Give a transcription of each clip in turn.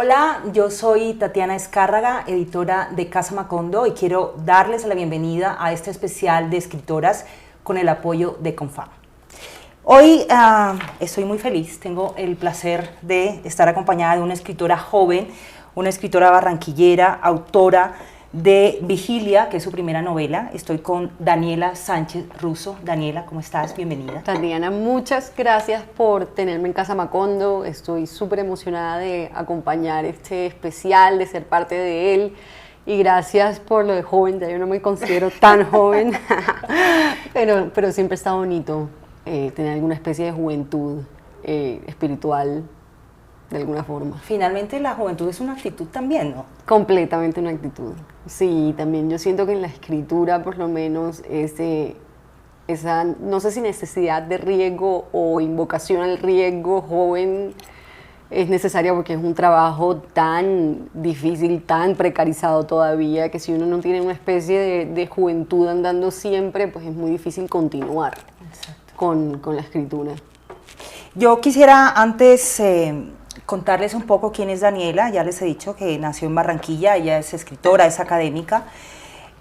Hola, yo soy Tatiana Escárraga, editora de Casa Macondo, y quiero darles la bienvenida a este especial de escritoras con el apoyo de Confam. Hoy estoy muy feliz, tengo el placer de estar acompañada de una escritora joven, una escritora barranquillera, autora de Vigilia, que es su primera novela. Estoy con Daniela Sánchez Russo. Daniela, ¿cómo estás? Bienvenida. Tatiana, muchas gracias por tenerme en Casa Macondo. Estoy súper emocionada de acompañar este especial, de ser parte de él. Y gracias por lo de joven, ya yo no me considero tan joven, pero siempre está bonito tener alguna especie de juventud espiritual, de alguna forma. Finalmente la juventud es una actitud también, ¿no? Completamente una actitud. Sí, también yo siento que en la escritura, por lo menos, esa, no sé si necesidad de riesgo o invocación al riesgo joven es necesaria, porque es un trabajo tan difícil, tan precarizado todavía, que si uno no tiene una especie de juventud andando siempre, pues es muy difícil continuar con la escritura. Yo quisiera antes contarles un poco quién es Daniela. Ya les he dicho que nació en Barranquilla, ella es escritora, es académica,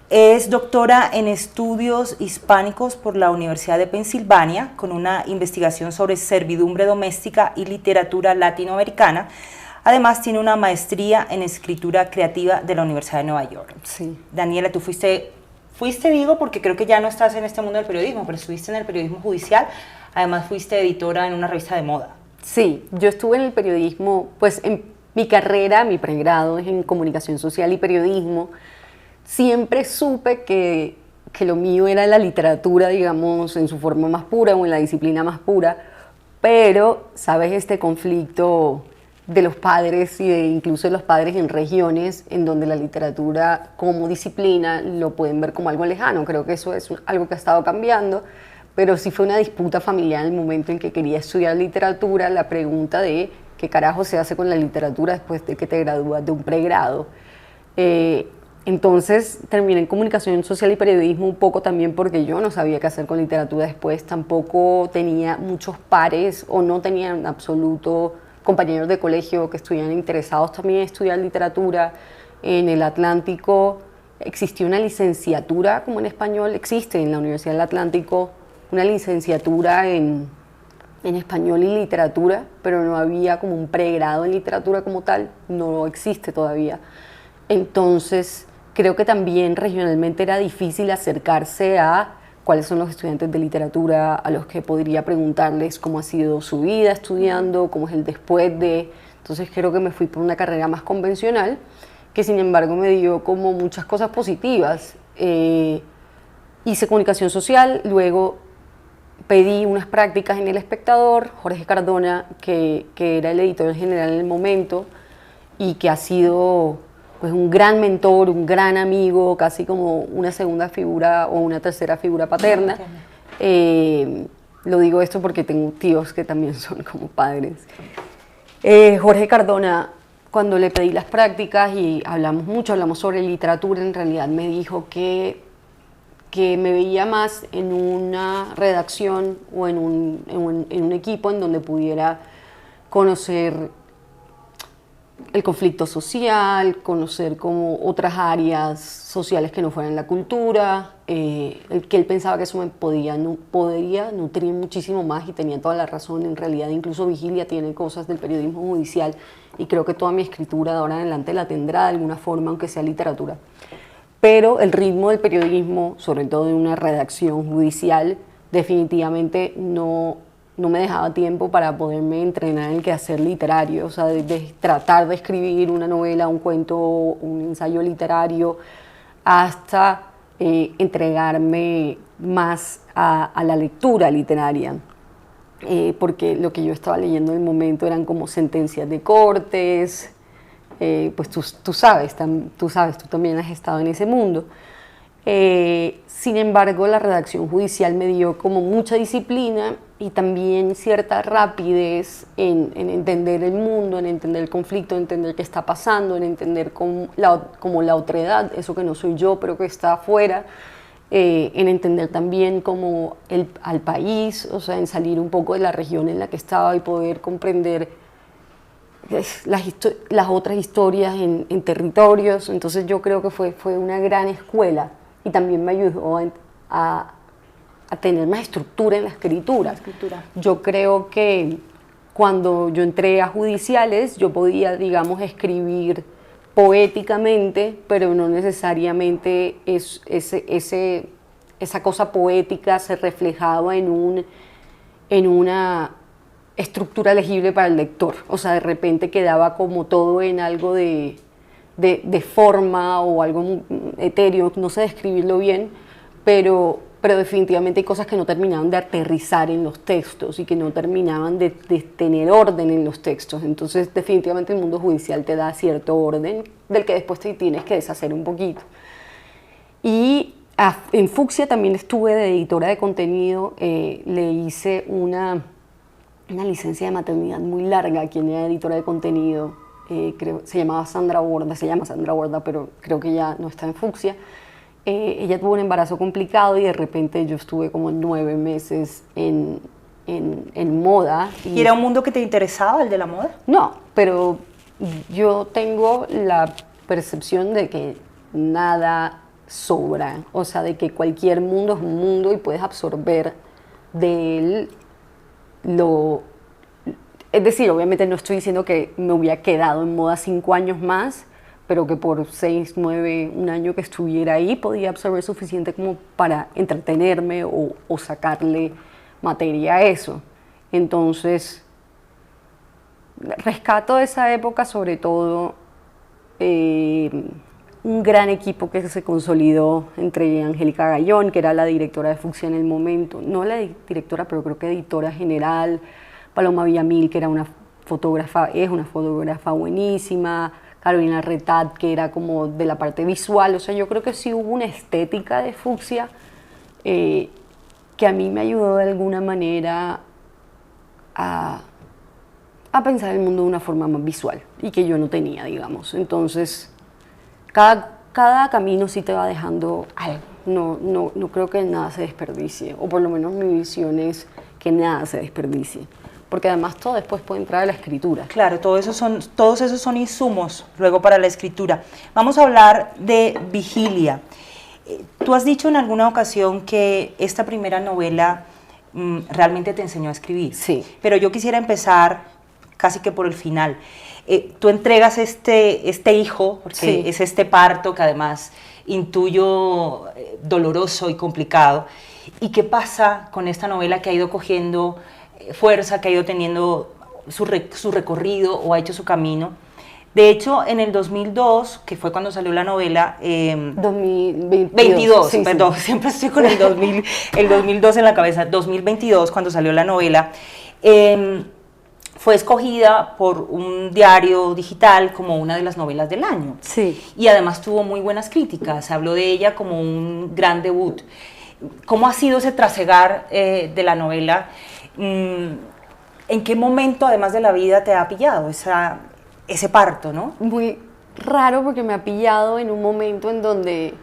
es doctora en estudios hispánicos por la Universidad de Pensilvania, con una investigación sobre servidumbre doméstica y literatura latinoamericana. Además tiene una maestría en escritura creativa de la Universidad de Nueva York. Sí. Daniela, tú fuiste digo, porque creo que ya no estás en este mundo del periodismo, pero estuviste en el periodismo judicial, además fuiste editora en una revista de moda. Sí, yo estuve en el periodismo, pues en mi carrera, mi pregrado es en comunicación social y periodismo. Siempre supe que lo mío era la literatura, digamos, en su forma más pura o en la disciplina más pura, pero, ¿sabes? Este conflicto de los padres y incluso de los padres en regiones en donde la literatura como disciplina lo pueden ver como algo lejano. Creo que eso es algo que ha estado cambiando. Pero sí fue una disputa familiar en el momento en que quería estudiar literatura, la pregunta de qué carajo se hace con la literatura después de que te gradúas de un pregrado. Entonces terminé en comunicación social y periodismo un poco también porque yo no sabía qué hacer con literatura después, tampoco tenía muchos pares o no tenía en absoluto compañeros de colegio que estuvieran interesados también en estudiar literatura. En el Atlántico existía una licenciatura, como en español existe en la Universidad del Atlántico, una licenciatura en español y literatura, pero no había como un pregrado en literatura como tal, no existe todavía. Entonces, creo que también regionalmente era difícil acercarse a cuáles son los estudiantes de literatura a los que podría preguntarles cómo ha sido su vida estudiando, cómo es el después de. Entonces, creo que me fui por una carrera más convencional, que sin embargo me dio como muchas cosas positivas. Hice comunicación social, luego pedí unas prácticas en El Espectador. Jorge Cardona, que era el editor general en el momento y que ha sido pues, un gran mentor, un gran amigo, casi como una segunda figura o una tercera figura paterna. Lo digo esto porque tengo tíos que también son como padres. Jorge Cardona, cuando le pedí las prácticas y hablamos sobre literatura, en realidad me dijo que me veía más en una redacción o en un equipo en donde pudiera conocer el conflicto social, conocer como otras áreas sociales que no fueran la cultura, que él pensaba que eso me podría nutrir muchísimo más, y tenía toda la razón. En realidad incluso Vigilia tiene cosas del periodismo judicial y creo que toda mi escritura de ahora en adelante la tendrá de alguna forma, aunque sea literatura. Pero el ritmo del periodismo, sobre todo de una redacción judicial, definitivamente no me dejaba tiempo para poderme entrenar en el quehacer literario, o sea, de tratar de escribir una novela, un cuento, un ensayo literario, hasta entregarme más a la lectura literaria. Porque lo que yo estaba leyendo en el momento eran como sentencias de cortes. Pues tú sabes, tú también has estado en ese mundo. Sin embargo, la redacción judicial me dio como mucha disciplina y también cierta rapidez en entender el mundo, en entender el conflicto, en entender qué está pasando, en entender como la otredad, eso que no soy yo, pero que está afuera, en entender también como al país, o sea, en salir un poco de la región en la que estaba y poder comprender las otras historias en territorios. Entonces yo creo que fue una gran escuela y también me ayudó a tener más estructura en la escritura. Yo creo que cuando yo entré a judiciales yo podía, digamos, escribir poéticamente, pero no necesariamente esa cosa poética se reflejaba en una estructura legible para el lector. O sea, de repente quedaba como todo en algo de forma o algo etéreo, no sé describirlo bien, pero definitivamente hay cosas que no terminaban de aterrizar en los textos y que no terminaban de tener orden en los textos. Entonces, definitivamente el mundo judicial te da cierto orden del que después te tienes que deshacer un poquito. Y en Fucsia también estuve de editora de contenido, le hice una licencia de maternidad muy larga, quien era editora de contenido, se llama Sandra Borda, pero creo que ya no está en Fucsia. Ella tuvo un embarazo complicado y de repente yo estuve como 9 meses en moda. ¿Y era un mundo que te interesaba, el de la moda? No, pero yo tengo la percepción de que nada sobra, o sea, de que cualquier mundo es un mundo y puedes absorber de él es decir, obviamente no estoy diciendo que me hubiera quedado en moda 5 años más, pero que por 6, 9, un año que estuviera ahí podía absorber suficiente como para entretenerme o sacarle materia a eso. Entonces, rescato de esa época sobre todo un gran equipo que se consolidó entre Angélica Gallón, que era la directora de Fucsia en el momento, no la directora, pero creo que editora general, Paloma Villamil, que era una fotógrafa buenísima, Carolina Retat, que era como de la parte visual. O sea, yo creo que sí hubo una estética de Fucsia que a mí me ayudó de alguna manera a pensar el mundo de una forma más visual y que yo no tenía, digamos. Entonces, cada camino sí te va dejando algo. No creo que nada se desperdicie, o por lo menos mi visión es que nada se desperdicie. Porque además todo después puede entrar a la escritura. Claro, todos esos son insumos luego para la escritura. Vamos a hablar de Vigilia. Tú has dicho en alguna ocasión que esta primera novela realmente te enseñó a escribir. Sí. Pero yo quisiera empezar casi que por el final. Tú entregas este hijo, porque sí, es este parto que además intuyo doloroso y complicado. ¿Y qué pasa con esta novela que ha ido cogiendo fuerza, que ha ido teniendo su recorrido o ha hecho su camino? De hecho, en el 2002, que fue cuando salió la novela... 2022, perdón, siempre estoy con el 2002 en la cabeza. 2022, cuando salió la novela, fue escogida por un diario digital como una de las novelas del año. Sí. Y además tuvo muy buenas críticas, se habló de ella como un gran debut. ¿Cómo ha sido ese trasegar de la novela? ¿En qué momento, además de la vida, te ha pillado ese parto, no? Muy raro, porque me ha pillado en un momento en donde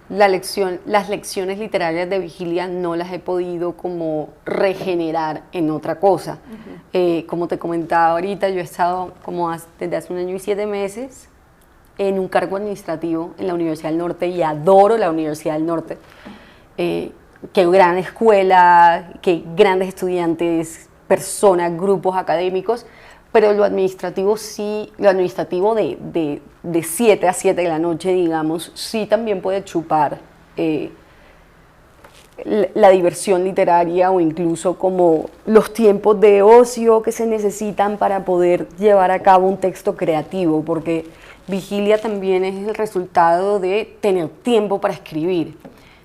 las lecciones literarias de Vigilia no las he podido como regenerar en otra cosa. Como te comentaba ahorita, yo he estado desde hace 1 año y 7 meses en un cargo administrativo en la Universidad del Norte y adoro la Universidad del Norte. Qué gran escuela, qué grandes estudiantes, personas, grupos académicos, pero lo administrativo de 7 a 7 de la noche, digamos, sí también puede chupar la diversión literaria o incluso como los tiempos de ocio que se necesitan para poder llevar a cabo un texto creativo, porque Vigilia también es el resultado de tener tiempo para escribir.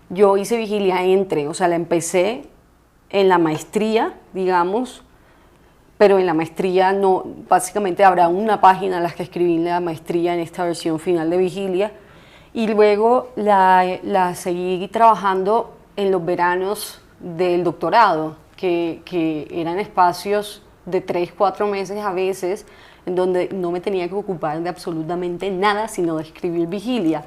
Yo hice Vigilia la empecé en la maestría, digamos, pero en la maestría no, básicamente habrá una página en la que escribí en la maestría en esta versión final de Vigilia, y luego la seguí trabajando en los veranos del doctorado, que eran espacios de 3, 4 meses a veces, en donde no me tenía que ocupar de absolutamente nada, sino de escribir Vigilia.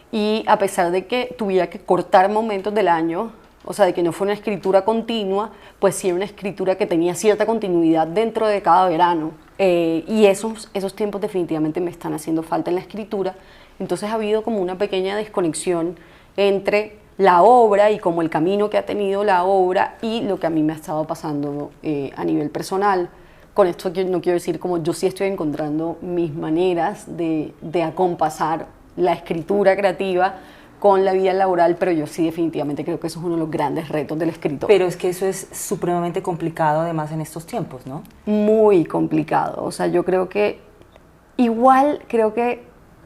Y a pesar de que tuviera que cortar momentos del año, o sea, de que no fue una escritura continua, pues sí era una escritura que tenía cierta continuidad dentro de cada verano. Y esos tiempos definitivamente me están haciendo falta en la escritura. Entonces ha habido como una pequeña desconexión entre la obra y como el camino que ha tenido la obra y lo que a mí me ha estado pasando a nivel personal. Con esto no quiero decir como yo sí estoy encontrando mis maneras de acompasar la escritura creativa con la vida laboral, pero yo sí definitivamente creo que eso es uno de los grandes retos del escritor. Pero es que eso es supremamente complicado además en estos tiempos, ¿no? Muy complicado, o sea, yo creo que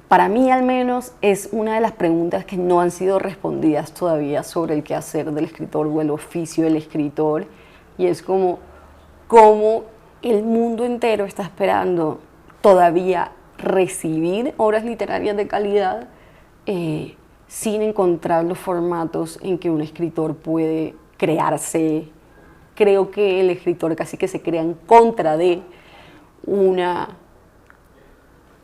para mí al menos es una de las preguntas que no han sido respondidas todavía sobre el quehacer del escritor o el oficio del escritor, y es como cómo el mundo entero está esperando todavía recibir obras literarias de calidad sin encontrar los formatos en que un escritor puede crearse. Creo que el escritor casi que se crea en contra de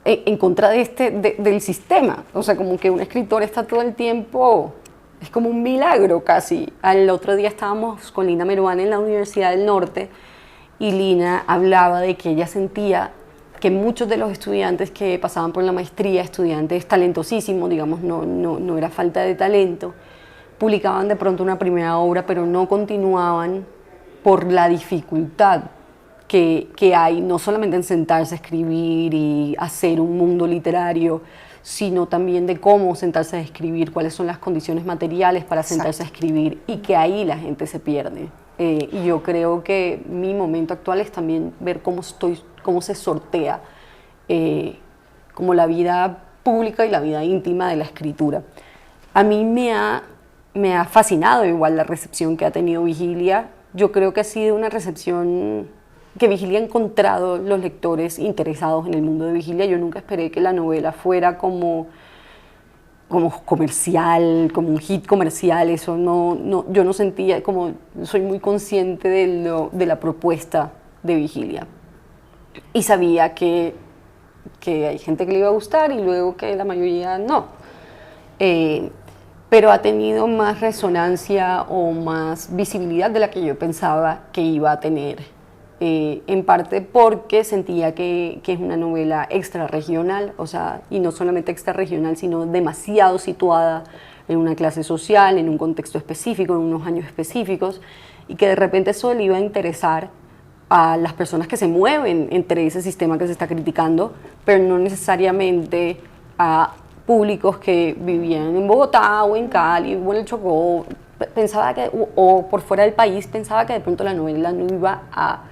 del sistema. O sea, como que un escritor está todo el tiempo, es como un milagro casi. Al otro día estábamos con Lina Meruane en la Universidad del Norte y Lina hablaba de que ella sentía que muchos de los estudiantes que pasaban por la maestría, estudiantes talentosísimos, digamos, no era falta de talento, publicaban de pronto una primera obra, pero no continuaban por la dificultad que hay, no solamente en sentarse a escribir y hacer un mundo literario, sino también de cómo sentarse a escribir, cuáles son las condiciones materiales para sentarse a escribir, y que ahí la gente se pierde. Y yo creo que mi momento actual es también ver cómo se sortea como la vida pública y la vida íntima de la escritura. A mí me ha fascinado igual la recepción que ha tenido Vigilia. Yo creo que ha sido una recepción que Vigilia ha encontrado los lectores interesados en el mundo de Vigilia. Yo nunca esperé que la novela fuera como comercial, como un hit comercial. Eso yo no sentía, como soy muy consciente de la propuesta de Vigilia. Y sabía que hay gente que le iba a gustar y luego que la mayoría no. Pero ha tenido más resonancia o más visibilidad de la que yo pensaba que iba a tener. En parte porque sentía que es una novela extrarregional, o sea, y no solamente extrarregional, sino demasiado situada en una clase social, en un contexto específico, en unos años específicos, y que de repente eso le iba a interesar a las personas que se mueven entre ese sistema que se está criticando, pero no necesariamente a públicos que vivían en Bogotá o en Cali o en el Chocó. Pensaba que, o por fuera del país, pensaba que de pronto la novela no iba a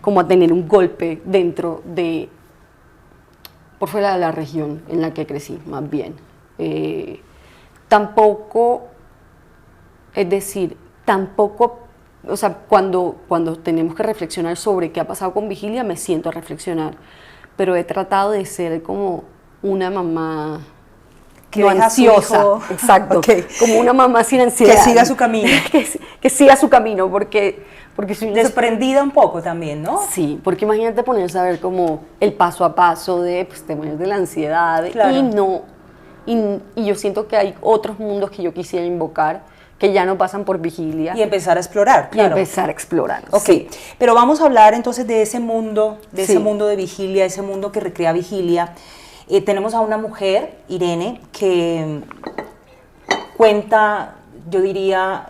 como a tener un golpe por fuera de la región en la que crecí, más bien. Tampoco, o sea, cuando tenemos que reflexionar sobre qué ha pasado con Vigilia, me siento a reflexionar, pero he tratado de ser como una mamá que no ansiosa, exacto, okay. Como una mamá sin ansiedad. Que siga su camino. que siga su camino, porque si desprendida un poco también, ¿no? Sí, porque imagínate ponerse a ver como el paso a paso de temas de la ansiedad, claro. y yo siento que hay otros mundos que yo quisiera invocar que ya no pasan por Vigilia. Y empezar a explorar, claro. Y empezar a explorar, Ok, sí. Pero vamos a hablar entonces de ese mundo, ese mundo de Vigilia, ese mundo que recrea Vigilia. Tenemos a una mujer, Irene, que cuenta, yo diría,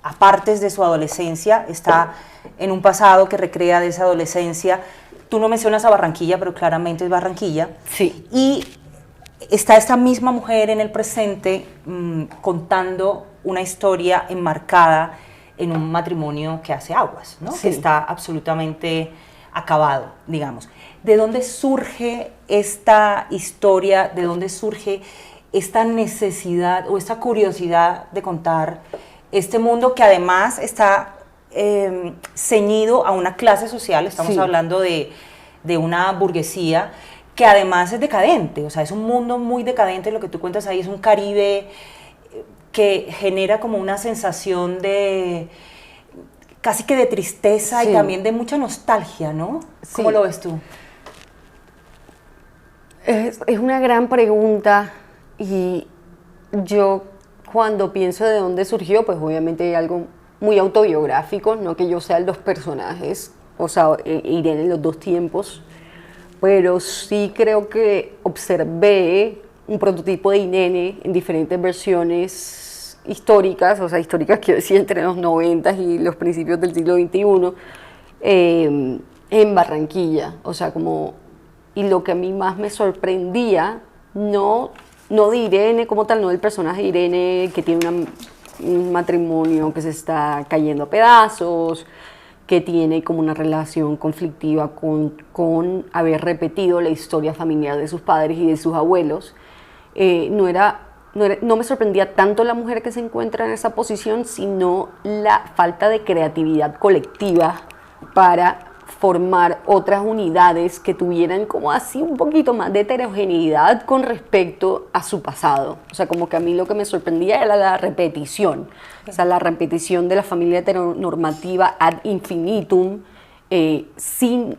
a partes de su adolescencia, está en un pasado que recrea de esa adolescencia. Tú no mencionas a Barranquilla, pero claramente es Barranquilla. Sí. Y está esta misma mujer en el presente contando una historia enmarcada en un matrimonio que hace aguas, ¿no? Sí. Que está absolutamente acabado, digamos. ¿De dónde surge esta historia? ¿De dónde surge esta necesidad o esta curiosidad de contar este mundo que además está ceñido a una clase social? Estamos hablando de una burguesía que además es decadente, o sea, es un mundo muy decadente. Lo que tú cuentas ahí es un Caribe que genera como una sensación de casi que de tristeza y también de mucha nostalgia, ¿no? ¿Cómo lo ves tú? Es una gran pregunta, y yo cuando pienso de dónde surgió, pues obviamente hay algo muy autobiográfico, no que yo sea los personajes, o sea, Irene en los dos tiempos, pero sí creo que observé un prototipo de Irene en diferentes versiones históricas, o sea, históricas quiero decir entre los 90 y los principios del siglo XXI, en Barranquilla, o sea, como, y lo que a mí más me sorprendía, no de Irene como tal, no del personaje de Irene que tiene un matrimonio que se está cayendo a pedazos, que tiene como una relación conflictiva con haber repetido la historia familiar de sus padres y de sus abuelos. No me sorprendía tanto la mujer que se encuentra en esa posición, sino la falta de creatividad colectiva para formar otras unidades que tuvieran como así un poquito más de heterogeneidad con respecto a su pasado. O sea, como que a mí lo que me sorprendía era la repetición. O sea, la repetición de la familia heteronormativa ad infinitum, sin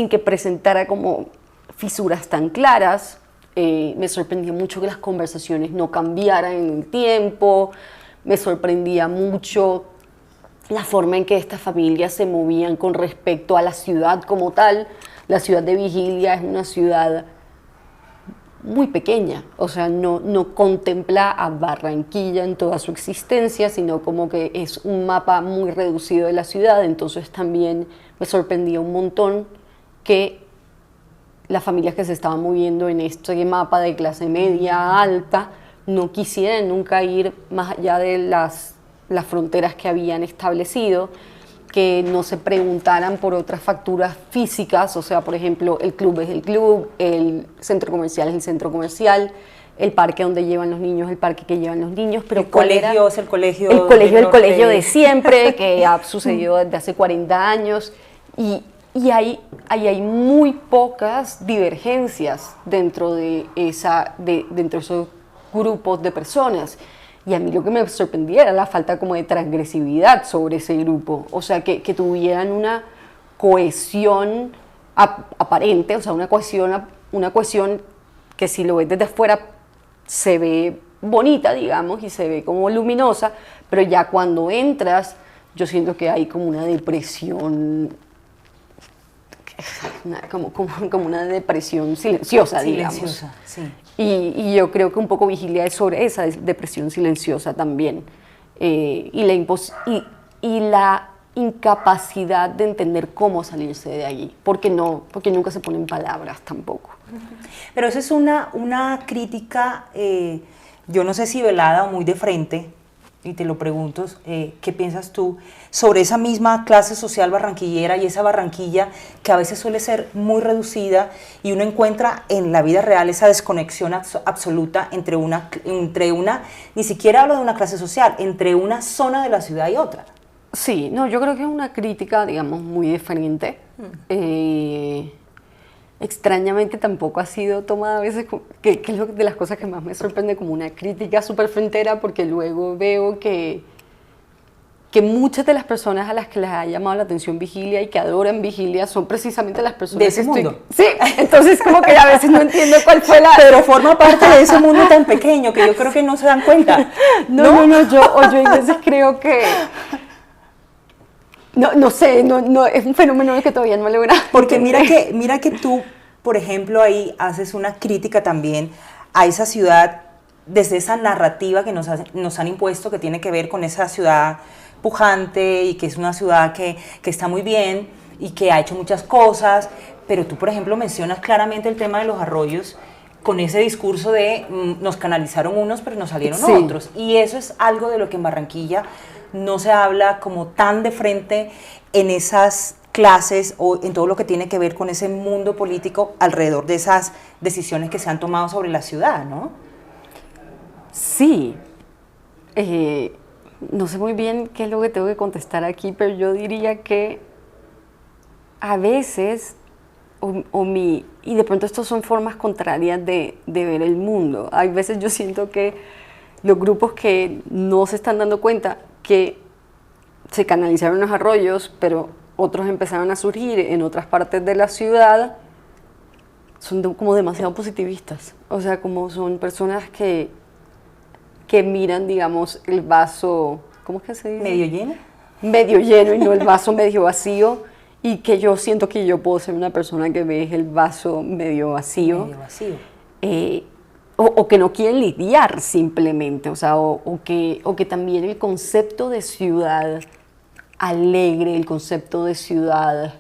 que presentara como fisuras tan claras. Me sorprendía mucho que las conversaciones no cambiaran en el tiempo. Me sorprendía mucho la forma en que estas familias se movían con respecto a la ciudad como tal. La ciudad de Vigilia es una ciudad muy pequeña, o sea, no contempla a Barranquilla en toda su existencia, sino como que es un mapa muy reducido de la ciudad. Entonces también me sorprendía un montón que las familias que se estaban moviendo en este mapa de clase media alta no quisieran nunca ir más allá de las fronteras que habían establecido, que no se preguntaran por otras facturas físicas, o sea, por ejemplo, el club es el club, el centro comercial es el centro comercial, el parque donde llevan los niños, el parque que llevan los niños, pero el colegio es el colegio. El colegio de siempre, que ha sucedido desde hace 40 años, y hay muy pocas divergencias dentro de esos grupos de personas. Y a mí lo que me sorprendía era la falta como de transgresividad sobre ese grupo, o sea, que tuvieran una cohesión aparente, o sea, una cohesión que si lo ves desde afuera se ve bonita, digamos, y se ve como luminosa, pero ya cuando entras, yo siento que hay como una depresión, como una depresión silenciosa, digamos. Silenciosa, sí. Y yo creo que un poco Vigilia es sobre esa depresión silenciosa también, y la incapacidad de entender cómo salirse de allí, porque nunca se ponen palabras tampoco. Pero eso es una crítica, yo no sé si velada o muy de frente, y te lo pregunto, ¿qué piensas tú sobre esa misma clase social barranquillera y esa Barranquilla que a veces suele ser muy reducida y uno encuentra en la vida real esa desconexión absoluta entre una, ni siquiera hablo de una clase social, entre una zona de la ciudad y otra? Sí, no, yo creo que es una crítica, digamos, muy diferente. Extrañamente tampoco ha sido tomada a veces, que es lo de las cosas que más me sorprende, como una crítica súper frontera, porque luego veo que muchas de las personas a las que les ha llamado la atención Vigilia y que adoran Vigilia son precisamente las personas de ese que mundo. Sí, entonces como que a veces no entiendo cuál fue la... Pero forma parte de ese mundo tan pequeño que yo creo que no se dan cuenta. No, yo a veces creo que... No sé, es un fenómeno que todavía no he logrado. Porque mira que tú, por ejemplo, ahí haces una crítica también a esa ciudad desde esa narrativa que nos han impuesto, que tiene que ver con esa ciudad pujante y que es una ciudad que está muy bien y que ha hecho muchas cosas, pero tú, por ejemplo, mencionas claramente el tema de los arroyos con ese discurso de nos canalizaron unos, pero nos salieron Sí. otros. Y eso es algo de lo que en Barranquilla no se habla como tan de frente en esas clases o en todo lo que tiene que ver con ese mundo político alrededor de esas decisiones que se han tomado sobre la ciudad, ¿no? Sí. No sé muy bien qué es lo que tengo que contestar aquí, pero yo diría que a veces, y de pronto estas son formas contrarias de ver el mundo. Hay veces yo siento que los grupos que no se están dando cuenta que se canalizaron los arroyos, pero otros empezaron a surgir en otras partes de la ciudad, son como demasiado positivistas. O sea, como son personas que que miran, digamos, el vaso, ¿cómo es que se dice? ¿Medio lleno? Medio lleno y no el vaso medio vacío, y que yo siento que yo puedo ser una persona que ve el vaso medio vacío. Medio vacío. O que no quieren lidiar simplemente, o sea, o que también el concepto de ciudad alegre, el concepto de ciudad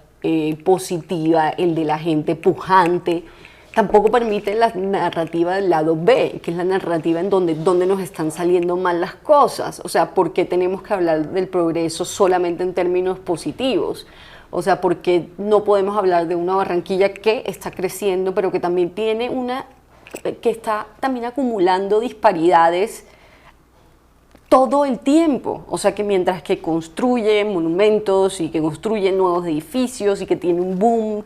positiva, el de la gente pujante, tampoco permite la narrativa del lado B, que es la narrativa en donde nos están saliendo mal las cosas. O sea, ¿por qué tenemos que hablar del progreso solamente en términos positivos? O sea, ¿por qué no podemos hablar de una Barranquilla que está creciendo, pero que también tiene que está también acumulando disparidades todo el tiempo? O sea, que mientras que construye monumentos y que construye nuevos edificios y que tiene un boom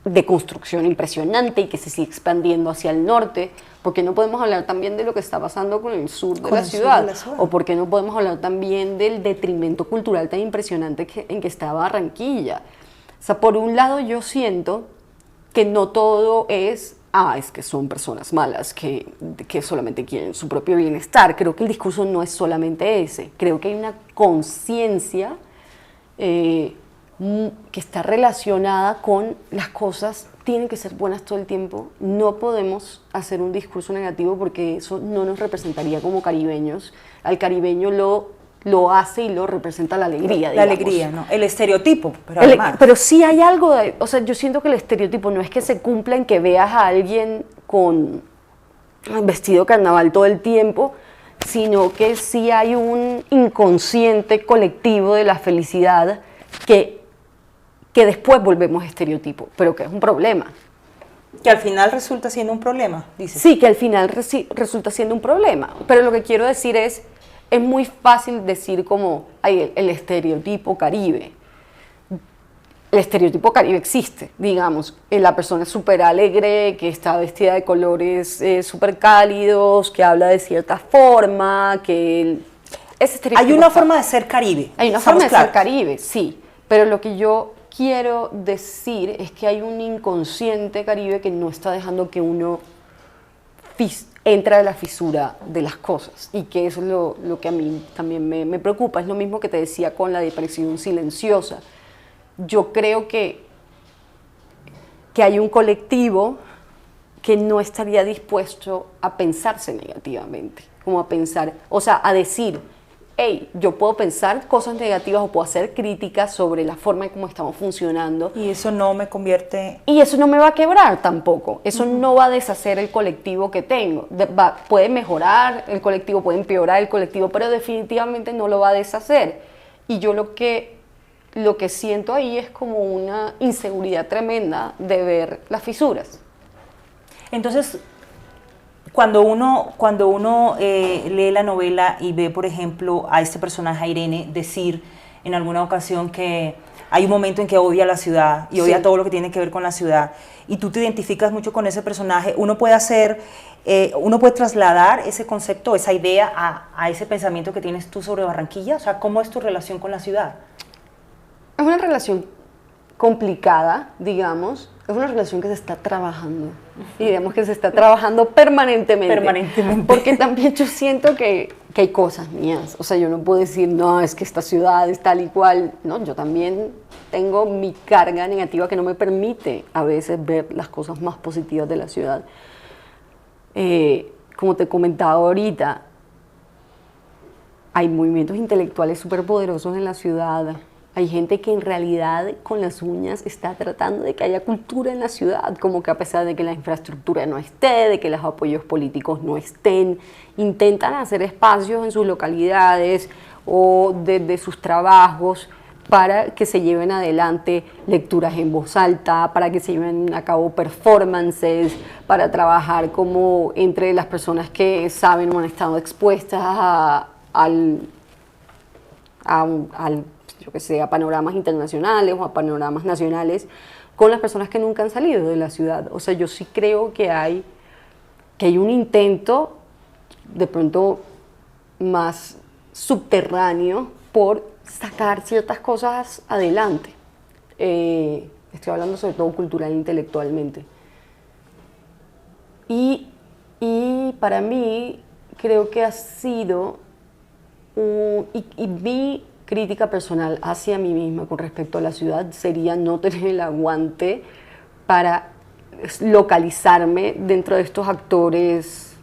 de construcción impresionante y que se sigue expandiendo hacia el norte, ¿por qué no podemos hablar también de lo que está pasando con el sur de la ciudad? ¿O por qué no podemos hablar también del detrimento cultural tan impresionante en que está Barranquilla? O sea, por un lado yo siento que no todo es que son personas malas, que solamente quieren su propio bienestar. Creo que el discurso no es solamente ese. Creo que hay una conciencia que está relacionada con las cosas tienen que ser buenas todo el tiempo. No podemos hacer un discurso negativo porque eso no nos representaría como caribeños. Al caribeño lo hace y lo representa la alegría, digamos. La alegría, ¿no? El estereotipo, pero además. Pero sí hay algo o sea, yo siento que el estereotipo no es que se cumpla en que veas a alguien con vestido carnaval todo el tiempo, sino que sí hay un inconsciente colectivo de la felicidad que después volvemos estereotipo, pero que es un problema. Que al final resulta siendo un problema, dices. Sí, que al final resulta siendo un problema, pero lo que quiero decir es muy fácil decir como el estereotipo Caribe. El estereotipo Caribe existe, digamos. La persona es súper alegre, que está vestida de colores súper cálidos, que habla de cierta forma, que ese estereotipo hay una forma de ser Caribe. Hay una forma de ser Caribe, sí, pero lo que yo quiero decir es que hay un inconsciente Caribe que no está dejando que uno entra a la fisura de las cosas, y que eso es lo que a mí también me preocupa. Es lo mismo que te decía con la depresión silenciosa. Yo creo que hay un colectivo que no estaría dispuesto a pensarse negativamente, como a pensar, o sea, a decir, hey, yo puedo pensar cosas negativas o puedo hacer críticas sobre la forma en cómo estamos funcionando. Y eso no me convierte... Y eso no me va a quebrar tampoco. Eso no va a deshacer el colectivo que tengo. Puede mejorar el colectivo, puede empeorar el colectivo, pero definitivamente no lo va a deshacer. Y yo lo que siento ahí es como una inseguridad tremenda de ver las fisuras. Entonces, cuando uno lee la novela y ve, por ejemplo, a este personaje, a Irene, decir en alguna ocasión que hay un momento en que odia la ciudad y odia todo lo que tiene que ver con la ciudad, y tú te identificas mucho con ese personaje, uno puede trasladar ese concepto, esa idea a ese pensamiento que tienes tú sobre Barranquilla. O sea, ¿cómo es tu relación con la ciudad? Es una relación complicada, digamos. Es una relación que se está trabajando, y digamos que se está trabajando permanentemente. Porque también yo siento que hay cosas mías. O sea, yo no puedo decir, no, es que esta ciudad es tal y cual. No, yo también tengo mi carga negativa que no me permite a veces ver las cosas más positivas de la ciudad. Como te comentaba ahorita, hay movimientos intelectuales súper poderosos en la ciudad. Hay gente que en realidad con las uñas está tratando de que haya cultura en la ciudad, como que a pesar de que la infraestructura no esté, de que los apoyos políticos no estén, intentan hacer espacios en sus localidades o desde sus trabajos para que se lleven adelante lecturas en voz alta, para que se lleven a cabo performances, para trabajar como entre las personas que saben o han estado expuestas yo que sé, a panoramas internacionales o a panoramas nacionales, con las personas que nunca han salido de la ciudad. O sea, yo sí creo que hay un intento, de pronto más subterráneo, por sacar ciertas cosas adelante. Estoy hablando sobre todo cultural e intelectualmente. Y para mí, creo que ha sido, y mi crítica personal hacia mí misma con respecto a la ciudad sería no tener el aguante para localizarme dentro de estos actores,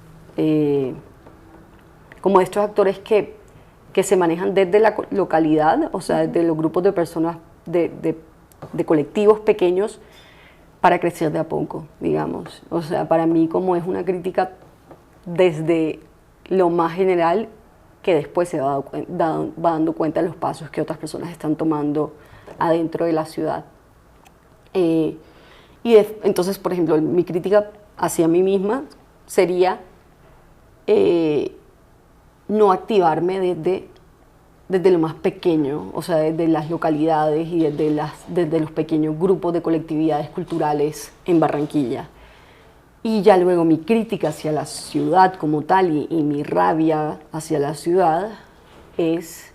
como estos actores que se manejan desde la localidad, o sea, desde los grupos de personas, de colectivos pequeños, para crecer de a poco, digamos. O sea, para mí como es una crítica desde lo más general, que después se va dando cuenta de los pasos que otras personas están tomando adentro de la ciudad. Entonces, por ejemplo, mi crítica hacia mí misma sería no activarme desde lo más pequeño, o sea, desde las localidades y desde los pequeños grupos de colectividades culturales en Barranquilla. Y ya luego mi crítica hacia la ciudad como tal y mi rabia hacia la ciudad es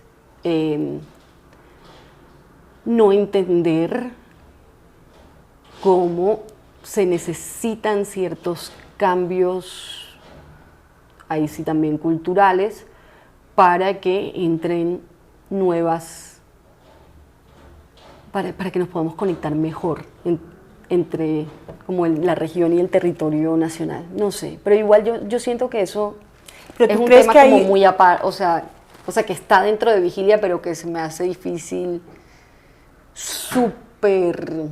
no entender cómo se necesitan ciertos cambios, ahí sí también culturales, para que entren nuevas, para que nos podamos conectar mejor entre como la región y el territorio nacional. No sé, pero igual yo siento que eso es un tema como muy aparte, o sea, que está dentro de Vigilia, pero que se me hace difícil súper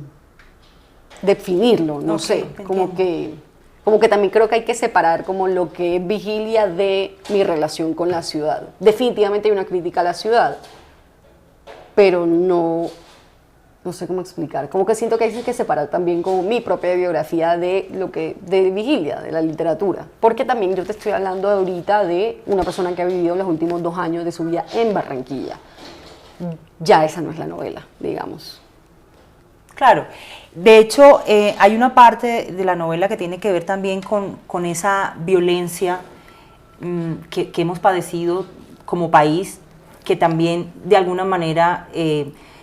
definirlo, no sé, como que también creo que hay que separar como lo que es Vigilia de mi relación con la ciudad. Definitivamente hay una crítica a la ciudad, pero no sé cómo explicar. Como que siento que hay que separar también como mi propia biografía de Vigilia, de la literatura. Porque también yo te estoy hablando ahorita de una persona que ha vivido los últimos 2 años de su vida en Barranquilla. Ya esa no es la novela, digamos. Claro. De hecho, hay una parte de la novela que tiene que ver también con esa violencia que hemos padecido como país, que también de alguna manera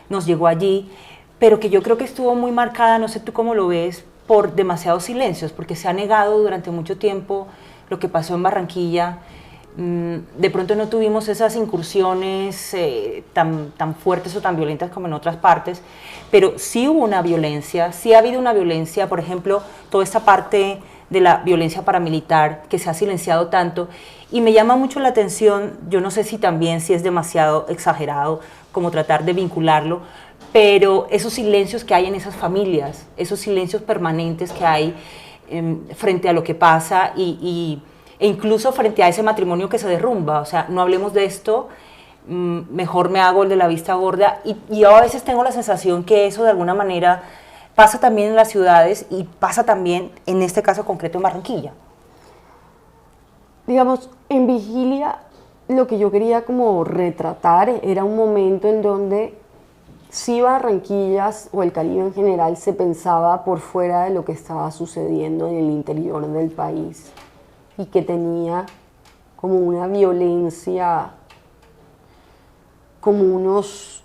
nos llegó allí, pero que yo creo que estuvo muy marcada, no sé tú cómo lo ves, por demasiados silencios, porque se ha negado durante mucho tiempo lo que pasó en Barranquilla. De pronto no tuvimos esas incursiones tan fuertes o tan violentas como en otras partes, pero sí hubo una violencia, sí ha habido una violencia, por ejemplo, toda esta parte de la violencia paramilitar que se ha silenciado tanto, y me llama mucho la atención, yo no sé si también si es demasiado exagerado como tratar de vincularlo, pero esos silencios que hay en esas familias, esos silencios permanentes que hay frente a lo que pasa e incluso frente a ese matrimonio que se derrumba. O sea, no hablemos de esto, mejor me hago el de la vista gorda, y yo a veces tengo la sensación que eso de alguna manera pasa también en las ciudades y pasa también en este caso concreto en Barranquilla. Digamos, en Vigilia lo que yo quería como retratar era un momento en donde sí Barranquillas o el Caribe en general se pensaba por fuera de lo que estaba sucediendo en el interior del país y que tenía como una violencia, como unas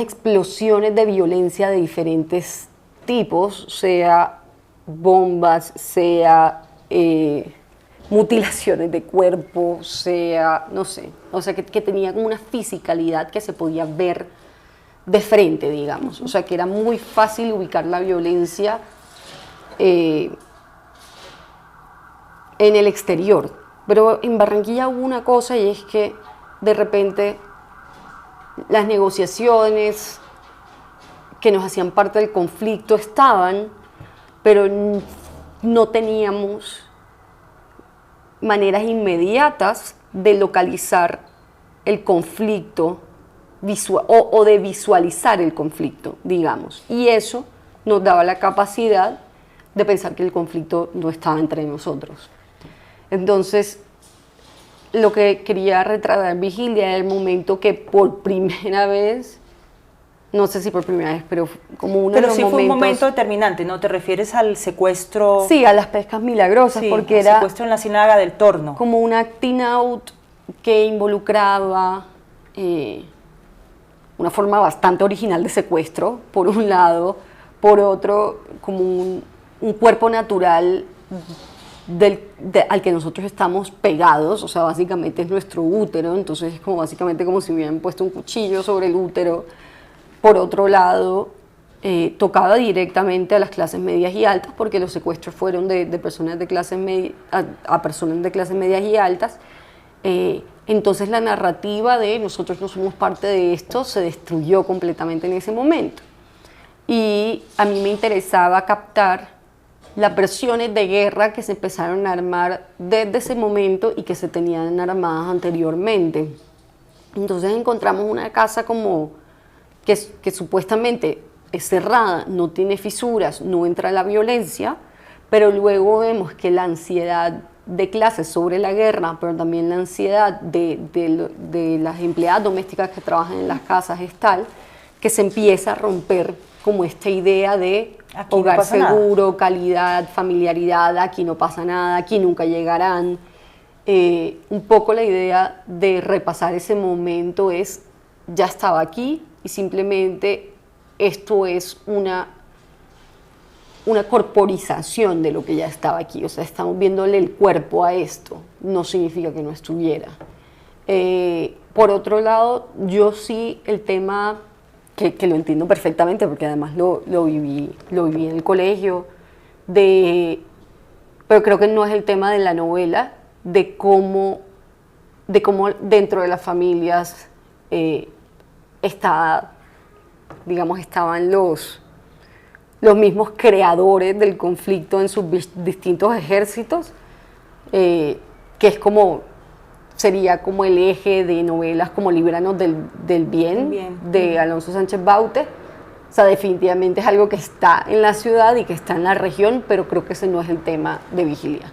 explosiones de violencia de diferentes tipos, sea bombas, sea mutilaciones de cuerpo, sea, no sé, o sea, que tenía como una fisicalidad que se podía ver de frente, digamos, o sea, que era muy fácil ubicar la violencia en el exterior. Pero en Barranquilla hubo una cosa, y es que de repente las negociaciones que nos hacían parte del conflicto estaban, pero no teníamos maneras inmediatas de localizar el conflicto o de visualizar el conflicto, digamos. Y eso nos daba la capacidad de pensar que el conflicto no estaba entre nosotros. Entonces, lo que quería retratar en Vigilia era el momento que por primera vez, no sé si por primera vez, pero como uno de los momentos... Pero sí fue un momento determinante, ¿no? ¿Te refieres al secuestro? Sí, a las pescas milagrosas, sí, porque el era... secuestro en la Ciénaga del Torno. Como un acting out que involucraba una forma bastante original de secuestro, por un lado, por otro, como un cuerpo natural al que nosotros estamos pegados, o sea, básicamente es nuestro útero, entonces es como básicamente como si hubieran puesto un cuchillo sobre el útero. Por otro lado, tocaba directamente a las clases medias y altas, porque los secuestros fueron de personas de clases a personas de clases medias y altas. Entonces la narrativa de nosotros no somos parte de esto se destruyó completamente en ese momento. Y a mí me interesaba captar las versiones de guerra que se empezaron a armar desde ese momento y que se tenían armadas anteriormente. Entonces encontramos una casa como que supuestamente es cerrada, no tiene fisuras, no entra la violencia, pero luego vemos que la ansiedad de clases sobre la guerra, pero también la ansiedad de las empleadas domésticas que trabajan en las casas es tal que se empieza a romper como esta idea de aquí hogar no seguro, nada, calidad, familiaridad, aquí no pasa nada, aquí nunca llegarán. Un poco la idea de repasar ese momento es, ya estaba aquí y simplemente esto es una corporización de lo que ya estaba aquí, o sea, estamos viéndole el cuerpo a esto, no significa que no estuviera. Por otro lado, yo sí el tema, que lo entiendo perfectamente, porque además lo viví en el colegio, pero creo que no es el tema de la novela, de cómo dentro de las familias estaban los mismos creadores del conflicto en sus distintos ejércitos, que es sería como el eje de novelas como Líbranos del Bien, de Alonso Sánchez Baute. O sea, definitivamente es algo que está en la ciudad y que está en la región, pero creo que ese no es el tema de Vigilia.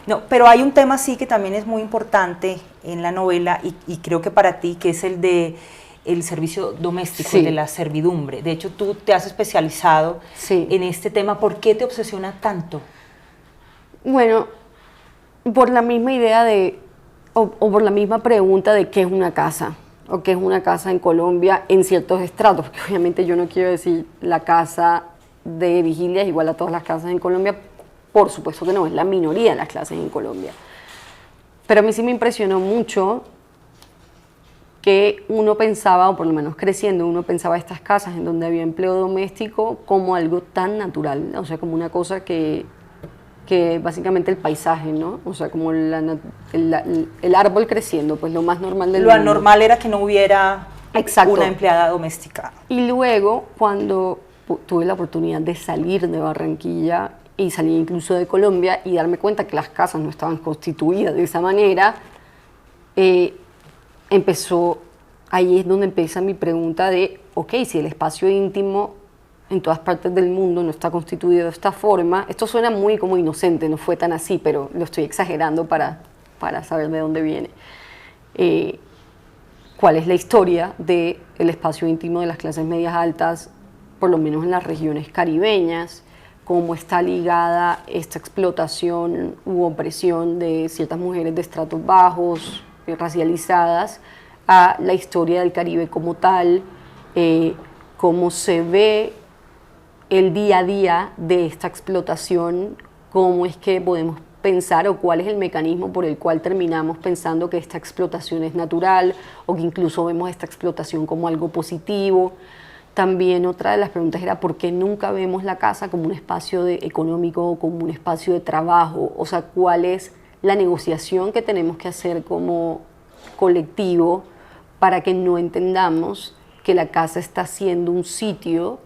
No, pero hay un tema sí que también es muy importante en la novela y creo que para ti, que es el de el servicio doméstico, sí, el de la servidumbre. De hecho, tú te has especializado, sí, en este tema. ¿Por qué te obsesiona tanto? Bueno, por la misma idea o por la misma pregunta de qué es una casa, o qué es una casa en Colombia en ciertos estratos, porque obviamente yo no quiero decir la casa de Vigilia es igual a todas las casas en Colombia, por supuesto que no, es la minoría de las clases en Colombia. Pero a mí sí me impresionó mucho que uno pensaba, o por lo menos creciendo, uno pensaba estas casas en donde había empleo doméstico como algo tan natural, o sea, como una cosa que básicamente el paisaje, ¿no? O sea, como el árbol creciendo, pues lo más normal del mundo. Lo anormal era que no hubiera, exacto, una empleada doméstica. Y luego, cuando tuve la oportunidad de salir de Barranquilla y salir incluso de Colombia y darme cuenta que las casas no estaban constituidas de esa manera, ahí es donde empieza mi pregunta de, ok, si el espacio íntimo en todas partes del mundo no está constituido de esta forma, esto suena muy como inocente, no fue tan así, pero lo estoy exagerando para saber de dónde viene. ¿Cuál es la historia del espacio íntimo de las clases medias altas, por lo menos en las regiones caribeñas? ¿Cómo está ligada esta explotación u opresión de ciertas mujeres de estratos bajos, racializadas, a la historia del Caribe como tal? Cómo se ve el día a día de esta explotación, cómo es que podemos pensar o cuál es el mecanismo por el cual terminamos pensando que esta explotación es natural o que incluso vemos esta explotación como algo positivo. También otra de las preguntas era por qué nunca vemos la casa como un espacio económico, como un espacio de trabajo, o sea, cuál es la negociación que tenemos que hacer como colectivo para que no entendamos que la casa está siendo un sitio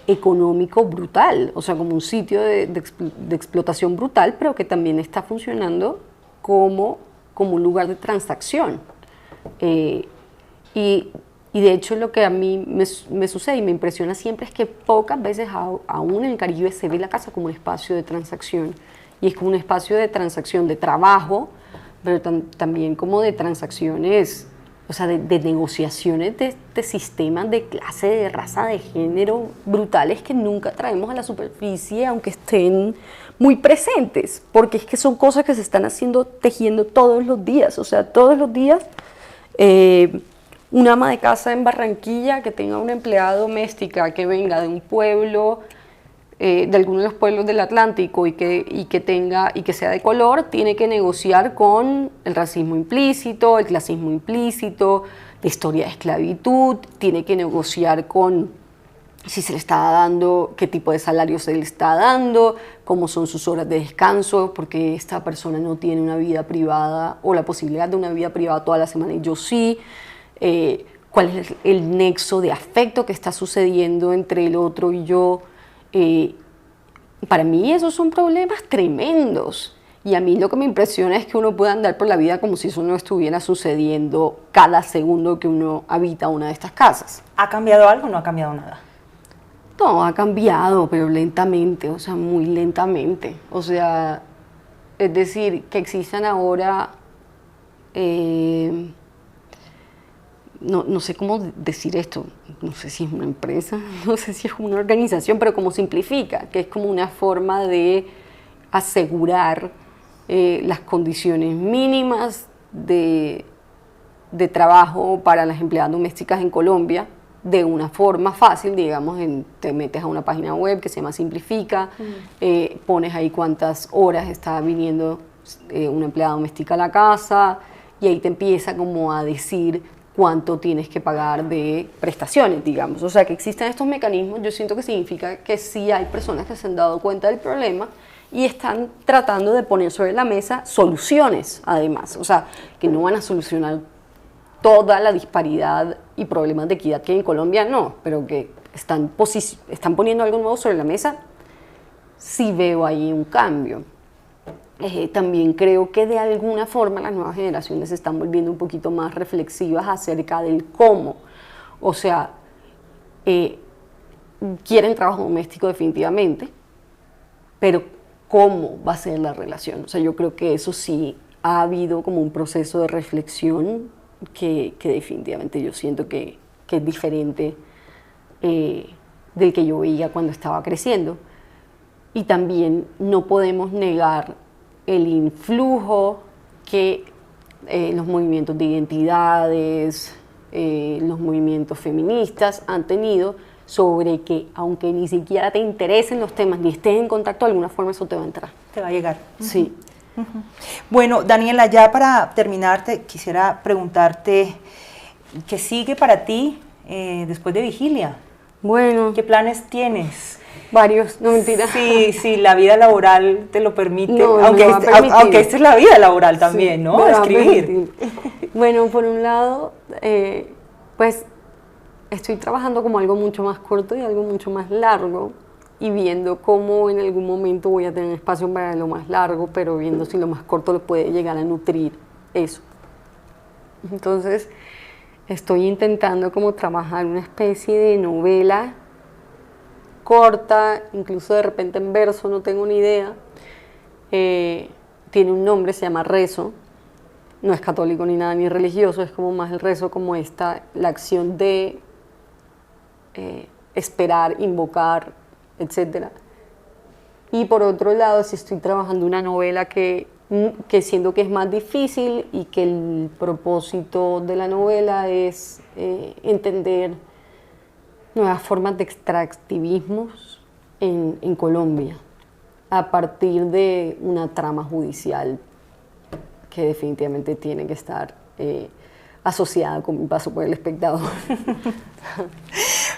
económico brutal, o sea, como un sitio de explotación brutal, pero que también está funcionando como un lugar de transacción. Y de hecho lo que a mí me sucede y me impresiona siempre es que pocas veces aún en el Caribe se ve la casa como un espacio de transacción, y es como un espacio de transacción de trabajo, pero también como de transacciones, o sea, de negociaciones de sistemas de clase, de raza, de género brutales que nunca traemos a la superficie, aunque estén muy presentes, porque es que son cosas que se están tejiendo todos los días, o sea, todos los días. Una ama de casa en Barranquilla que tenga una empleada doméstica que venga de un pueblo de alguno de los pueblos del Atlántico y que sea de color, tiene que negociar con el racismo implícito, el clasismo implícito, la historia de esclavitud, tiene que negociar con si se le está dando, qué tipo de salario se le está dando, cómo son sus horas de descanso, porque esta persona no tiene una vida privada o la posibilidad de una vida privada toda la semana y yo sí. Cuál es el nexo de afecto que está sucediendo entre el otro y yo. Para mí esos son problemas tremendos. Y a mí lo que me impresiona es que uno pueda andar por la vida como si eso no estuviera sucediendo cada segundo que uno habita una de estas casas. ¿Ha cambiado algo o no ha cambiado nada? No, ha cambiado, pero lentamente, o sea, muy lentamente. O sea, es decir, que existan ahora, no sé cómo decir esto, no sé si es una empresa, no sé si es una organización, pero como simplifica, que es como una forma de asegurar las condiciones mínimas de trabajo para las empleadas domésticas en Colombia, de una forma fácil, digamos, te metes a una página web que se llama Simplifica, pones ahí cuántas horas está viniendo una empleada doméstica a la casa y ahí te empieza como a decir cuánto tienes que pagar de prestaciones, digamos. O sea, que existen estos mecanismos, yo siento que significa que sí hay personas que se han dado cuenta del problema y están tratando de poner sobre la mesa soluciones, además. O sea, que no van a solucionar toda la disparidad y problemas de equidad que hay en Colombia, no, pero que están poniendo algo nuevo sobre la mesa, sí veo ahí un cambio. También creo que de alguna forma las nuevas generaciones se están volviendo un poquito más reflexivas acerca del cómo. O sea, quieren trabajo doméstico definitivamente, pero ¿cómo va a ser la relación? O sea, yo creo que eso sí ha habido como un proceso de reflexión que definitivamente yo siento que es diferente del que yo veía cuando estaba creciendo. Y también no podemos negar el influjo que los movimientos de identidades, los movimientos feministas han tenido sobre que, aunque ni siquiera te interesen los temas ni estés en contacto, de alguna forma eso te va a entrar. Te va a llegar. Sí. Bueno, Daniela, ya para terminarte, quisiera preguntarte, ¿qué sigue para ti después de Vigilia? Bueno. ¿Qué planes tienes? Varios, no mentira. Sí, la vida laboral te lo permite, No, aunque esta es la vida laboral también, sí, ¿no? Escribir. Bueno, por un lado, pues estoy trabajando como algo mucho más corto y algo mucho más largo y viendo cómo en algún momento voy a tener espacio para lo más largo, pero viendo si lo más corto lo puede llegar a nutrir eso. Entonces, estoy intentando como trabajar una especie de novela corta, incluso de repente en verso, no tengo ni idea. Tiene un nombre, se llama Rezo. No es católico ni nada, ni religioso, es como más el rezo, como la acción de esperar, invocar, etc. Y por otro lado, si estoy trabajando una novela que siento que es más difícil y que el propósito de la novela es entender nuevas formas de extractivismos en Colombia a partir de una trama judicial que definitivamente tiene que estar asociada con mi paso por El Espectador.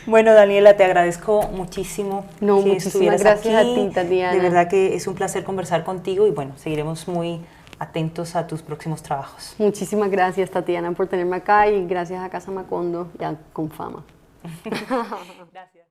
Bueno, Daniela, te agradezco muchísimo. No, muchísimas gracias aquí. A ti, Tatiana. De verdad que es un placer conversar contigo y bueno, seguiremos muy atentos a tus próximos trabajos. Muchísimas gracias, Tatiana, por tenerme acá y gracias a Casa Macondo y a Confama. Gracias.